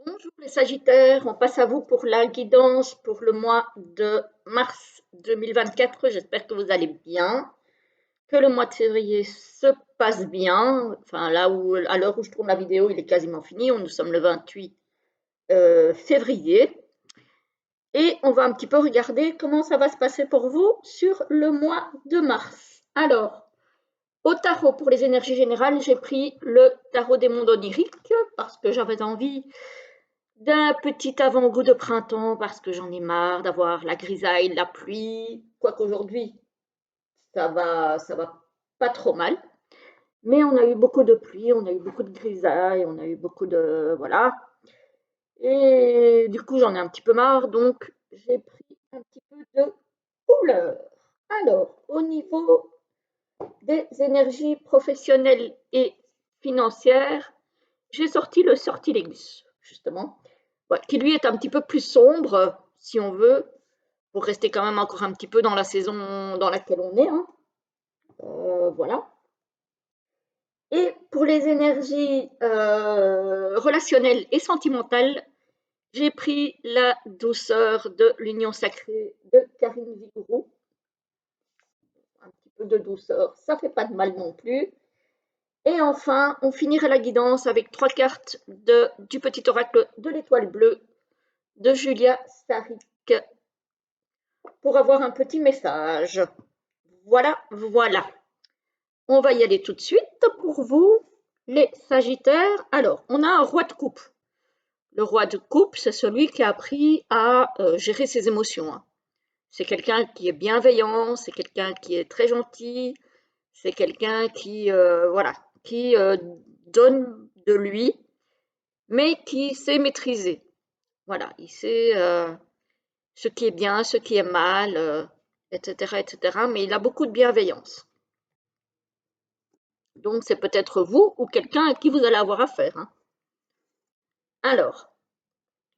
Bonjour les Sagittaires, on passe à vous pour la guidance pour le mois de mars 2024. J'espère que vous allez bien, que le mois de février se passe bien. Enfin, là où, à l'heure où je tourne la vidéo, il est quasiment fini. Nous sommes le 28 février. Et on va un petit peu regarder comment ça va se passer pour vous sur le mois de mars. Alors, au tarot pour les énergies générales, j'ai pris le tarot des mondes oniriques parce que j'avais envie d'un petit avant-goût de printemps parce que j'en ai marre d'avoir la grisaille, la pluie. Quoique aujourd'hui, ça va pas trop mal. Mais on a eu beaucoup de pluie, on a eu beaucoup de grisaille, on a eu beaucoup de voilà. Et du coup, j'en ai un petit peu marre, donc j'ai pris un petit peu de couleur. Alors, au niveau des énergies professionnelles et financières, j'ai sorti le sortilège, justement, ouais, qui lui est un petit peu plus sombre, si on veut, pour rester quand même encore un petit peu dans la saison dans laquelle on est, hein. Voilà. Et pour les énergies relationnelles et sentimentales, j'ai pris la douceur de l'union sacrée de Karine Vigourou. Un petit peu de douceur, ça fait pas de mal non plus. Et enfin, on finira la guidance avec 3 cartes du petit oracle de l'étoile bleue de Julia Starik pour avoir un petit message. Voilà, voilà. On va y aller tout de suite pour vous, les Sagittaires. Alors, on a un roi de coupe. Le roi de coupe, c'est celui qui a appris à gérer ses émotions, hein. C'est quelqu'un qui est bienveillant, c'est quelqu'un qui est très gentil, c'est quelqu'un qui, voilà, qui donne de lui, mais qui sait maîtriser. Voilà, il sait ce qui est bien, ce qui est mal, etc., etc. Mais il a beaucoup de bienveillance. Donc, c'est peut-être vous ou quelqu'un à qui vous allez avoir affaire, hein. Alors,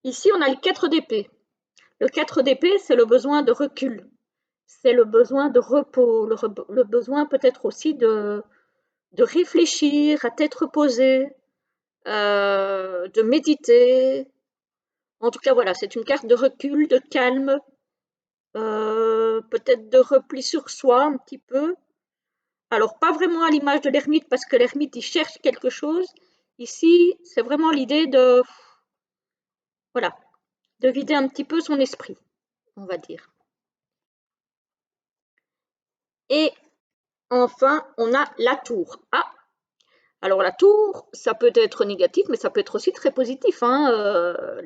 ici, on a le 4 d'épée. Le 4 d'épée, c'est le besoin de recul. C'est le besoin de repos, le besoin peut-être aussi de réfléchir à tête reposée, de méditer. En tout cas, voilà, c'est une carte de recul, de calme, peut-être de repli sur soi un petit peu. Alors, pas vraiment à l'image de l'ermite, parce que l'ermite, il cherche quelque chose. Ici, c'est vraiment l'idée de, voilà, de vider un petit peu son esprit, on va dire. Et enfin, on a la tour. Ah, alors la tour, ça peut être négatif, mais ça peut être aussi très positif, hein.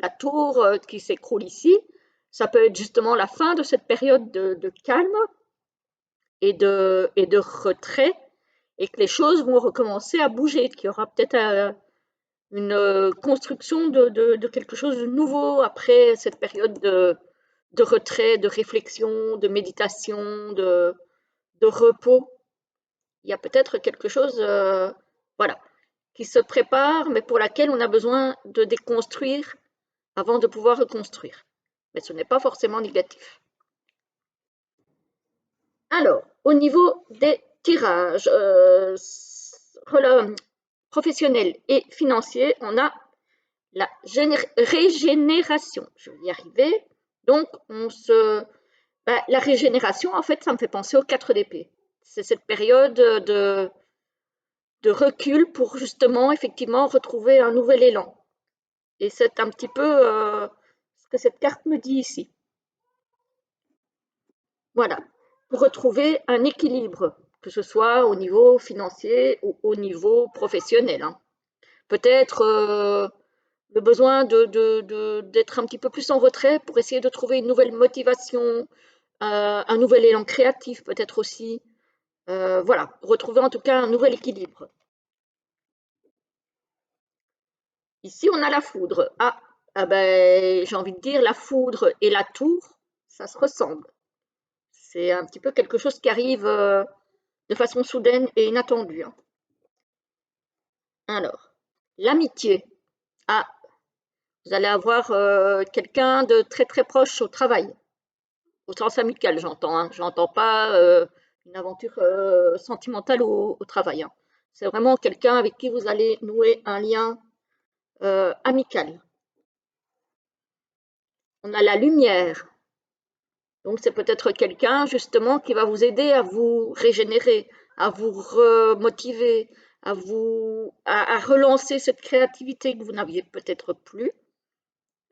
La tour qui s'écroule ici, ça peut être justement la fin de cette période de calme et de retrait, et que les choses vont recommencer à bouger, qu'il y aura peut-être une construction de quelque chose de nouveau après cette période de retrait, de réflexion, de méditation, de repos. Il y a peut-être quelque chose, voilà, qui se prépare, mais pour laquelle on a besoin de déconstruire avant de pouvoir reconstruire. Mais ce n'est pas forcément négatif. Alors, au niveau des tirages professionnels et financiers, on a la régénération. Je vais y arriver. Donc, la régénération, en fait, ça me fait penser aux 4 d'épée. C'est cette période de recul pour justement, effectivement, retrouver un nouvel élan. Et c'est un petit peu ce que cette carte me dit ici. Voilà, pour retrouver un équilibre, que ce soit au niveau financier ou au niveau professionnel, hein. Peut-être le besoin d'être un petit peu plus en retrait pour essayer de trouver une nouvelle motivation, un nouvel élan créatif peut-être aussi. Voilà, retrouver en tout cas un nouvel équilibre. Ici, on a la foudre. Ah ben, j'ai envie de dire, la foudre et la tour, ça se ressemble. C'est un petit peu quelque chose qui arrive de façon soudaine et inattendue, hein. Alors, l'amitié. Ah, vous allez avoir quelqu'un de très très proche au travail, au sens amical, j'entends, hein. J'entends pas une aventure sentimentale au travail, hein. C'est vraiment quelqu'un avec qui vous allez nouer un lien amical. on a la lumière. Donc, c'est peut-être quelqu'un, justement, qui va vous aider à vous régénérer, à vous remotiver, à relancer cette créativité que vous n'aviez peut-être plus.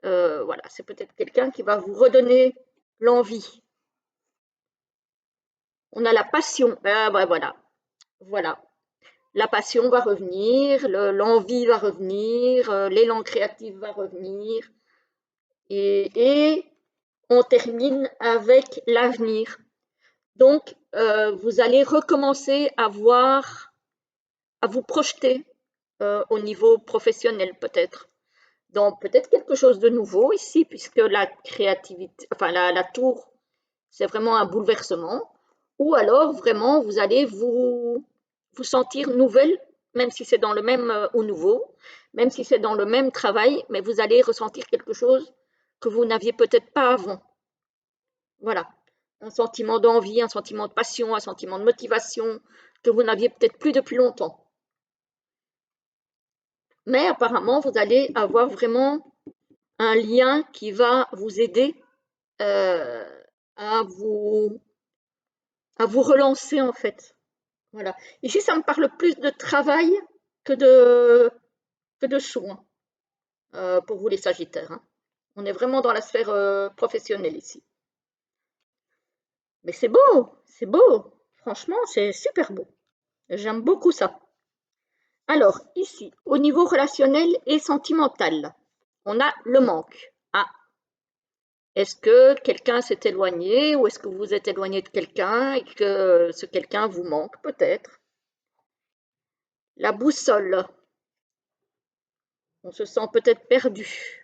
Voilà, c'est peut-être quelqu'un qui va vous redonner l'envie. On a la passion. Ah, bah, voilà, voilà. La passion va revenir, l'envie va revenir, l'élan créatif va revenir. Et on termine avec l'avenir. Donc, vous allez recommencer à vous projeter au niveau professionnel peut-être. Donc, peut-être quelque chose de nouveau ici, puisque la créativité, enfin la tour, c'est vraiment un bouleversement. Ou alors, vraiment, vous allez vous sentir nouvelle, même si c'est dans le même, ou nouveau, même si c'est dans le même travail, mais vous allez ressentir quelque chose que vous n'aviez peut-être pas avant. Voilà. Un sentiment d'envie, un sentiment de passion, un sentiment de motivation que vous n'aviez peut-être plus depuis longtemps. Mais apparemment, vous allez avoir vraiment un lien qui va vous aider euh, à vous, à vous relancer en fait. Voilà. Ici, ça me parle plus de travail que de soins pour vous les Sagittaires, hein. On est vraiment dans la sphère professionnelle ici. Mais c'est beau, c'est beau. Franchement, c'est super beau. J'aime beaucoup ça. Alors, ici, au niveau relationnel et sentimental, on a le manque. Ah, est-ce que quelqu'un s'est éloigné ou est-ce que vous vous êtes éloigné de quelqu'un et que ce quelqu'un vous manque peut-être? La boussole, on se sent peut-être perdu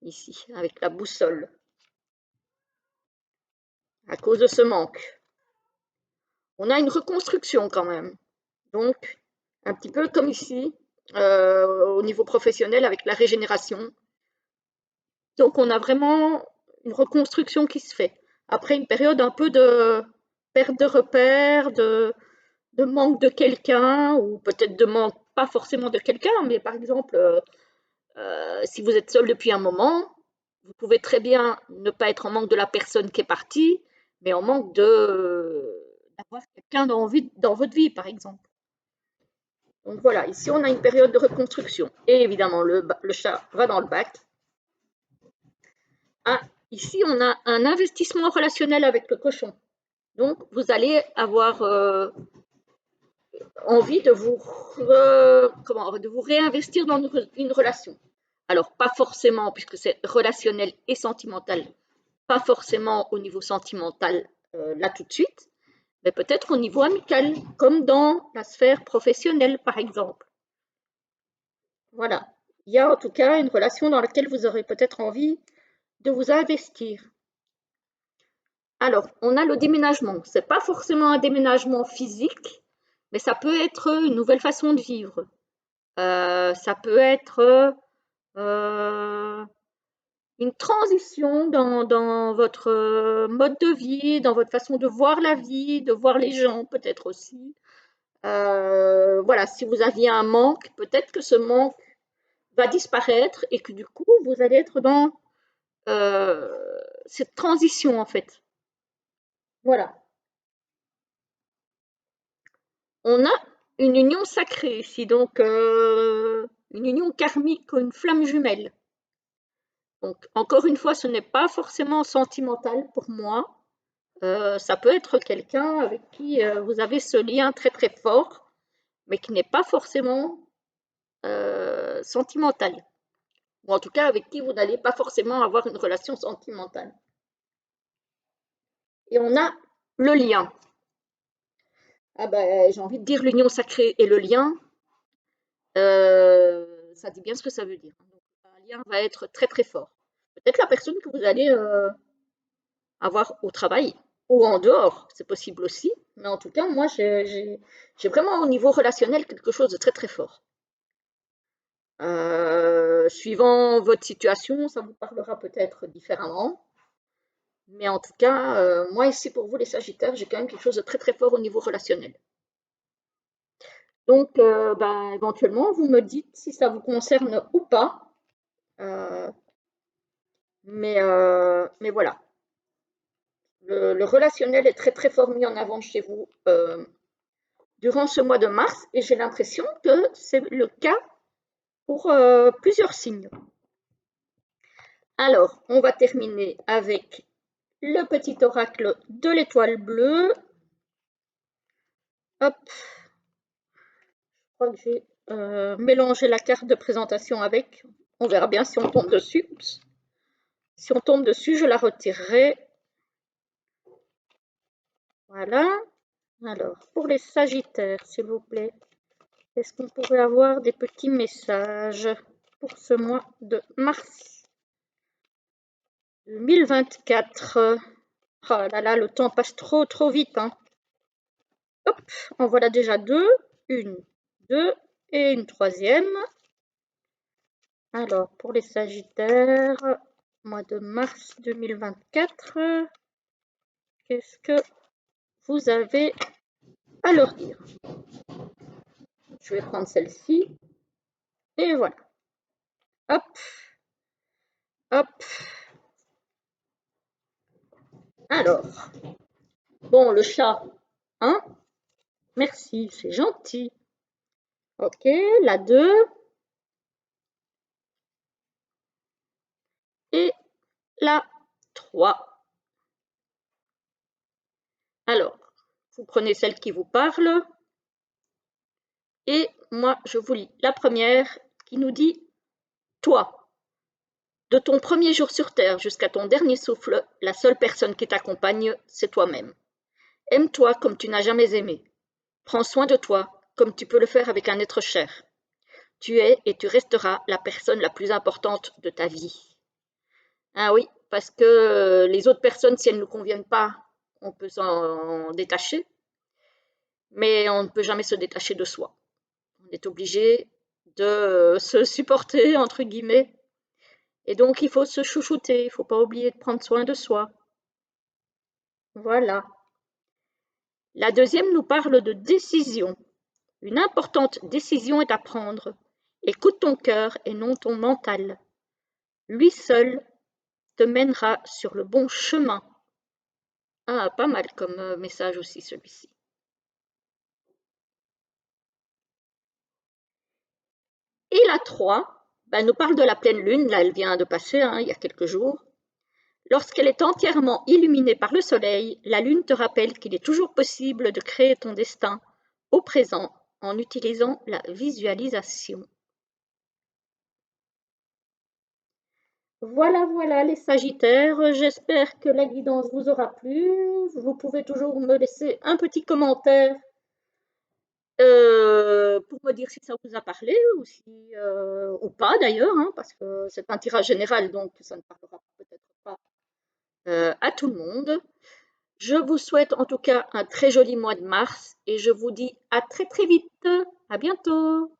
ici avec la boussole à cause de ce manque. On a une reconstruction quand même. Donc, un petit peu comme ici, au niveau professionnel avec la régénération. Donc, on a vraiment une reconstruction qui se fait. Après une période un peu de perte de repères, de manque de quelqu'un, ou peut-être de manque, pas forcément de quelqu'un, mais par exemple, si vous êtes seul depuis un moment, vous pouvez très bien ne pas être en manque de la personne qui est partie, mais en manque d'avoir quelqu'un dans votre vie, par exemple. Donc voilà, ici on a une période de reconstruction. Et évidemment, le chat va dans le bac. Ah, ici on a un investissement relationnel avec le cochon. Donc vous allez avoir envie de vous réinvestir dans une relation. Alors pas forcément, puisque c'est relationnel et sentimental, pas forcément au niveau sentimental là tout de suite, mais peut-être au niveau amical, comme dans la sphère professionnelle par exemple. Voilà. Il y a en tout cas une relation dans laquelle vous aurez peut-être envie de vous investir. Alors, on a le déménagement. Ce n'est pas forcément un déménagement physique, mais ça peut être une nouvelle façon de vivre. Ça peut être une transition dans votre mode de vie, dans votre façon de voir la vie, de voir les gens peut-être aussi. Voilà, si vous aviez un manque, peut-être que ce manque va disparaître et que du coup, vous allez être dans cette transition en fait. Voilà. On a une union sacrée ici, donc une union karmique, une flamme jumelle. Donc, encore une fois, ce n'est pas forcément sentimental pour moi. Ça peut être quelqu'un avec qui vous avez ce lien très très fort, mais qui n'est pas forcément sentimental. Ou en tout cas avec qui vous n'allez pas forcément avoir une relation sentimentale. Et on a le lien. Ah ben, j'ai envie de dire l'union sacrée et le lien, ça dit bien ce que ça veut dire. Donc, un lien va être très très fort. Peut-être la personne que vous allez avoir au travail ou en dehors, c'est possible aussi. Mais en tout cas, moi, j'ai vraiment au niveau relationnel quelque chose de très très fort. Suivant votre situation, ça vous parlera peut-être différemment. Mais en tout cas, moi ici pour vous les Sagittaires, j'ai quand même quelque chose de très très fort au niveau relationnel. Donc, ben, éventuellement, vous me dites si ça vous concerne ou pas. Euh, Mais voilà, le relationnel est très très fort mis en avant chez vous durant ce mois de mars et j'ai l'impression que c'est le cas pour plusieurs signes. Alors, on va terminer avec le petit oracle de l'étoile bleue. Hop, je crois que j'ai mélangé la carte de présentation avec. On verra bien si on tombe dessus. Oups. Si on tombe dessus, je la retirerai. Voilà. Alors, pour les Sagittaires, s'il vous plaît, est-ce qu'on pourrait avoir des petits messages pour ce mois de mars 2024? Oh là là, le temps passe trop trop vite, hein. Hop, en voilà déjà deux. Une, deux et une troisième. Alors, pour les Sagittaires, mois de mars 2024, qu'est-ce que vous avez à leur dire? Je vais prendre celle-ci. Et voilà. Hop, hop. Alors, bon, le chat, hein? Merci, c'est gentil. Ok, la 2 et la 3. Alors, vous prenez celle qui vous parle et moi, je vous lis la première qui nous dit « Toi, de ton premier jour sur Terre jusqu'à ton dernier souffle, la seule personne qui t'accompagne, c'est toi-même. Aime-toi comme tu n'as jamais aimé. Prends soin de toi comme tu peux le faire avec un être cher. Tu es et tu resteras la personne la plus importante de ta vie. » Ah oui, parce que les autres personnes, si elles ne nous conviennent pas, on peut s'en détacher, mais on ne peut jamais se détacher de soi. On est obligé de se supporter, entre guillemets, et donc il faut se chouchouter, il ne faut pas oublier de prendre soin de soi. Voilà. La deuxième nous parle de décision. Une importante décision est à prendre. Écoute ton cœur et non ton mental. Lui seul te mènera sur le bon chemin. Ah, pas mal comme message aussi celui-ci. Et la 3 nous parle de la pleine lune, là elle vient de passer, hein, il y a quelques jours. Lorsqu'elle est entièrement illuminée par le soleil, la lune te rappelle qu'il est toujours possible de créer ton destin au présent en utilisant la visualisation. Voilà, voilà les Sagittaires, j'espère que la guidance vous aura plu. Vous pouvez toujours me laisser un petit commentaire pour me dire si ça vous a parlé ou, ou pas d'ailleurs, hein, parce que c'est un tirage général, donc ça ne parlera peut-être pas à tout le monde. Je vous souhaite en tout cas un très joli mois de mars et je vous dis à très très vite. À bientôt.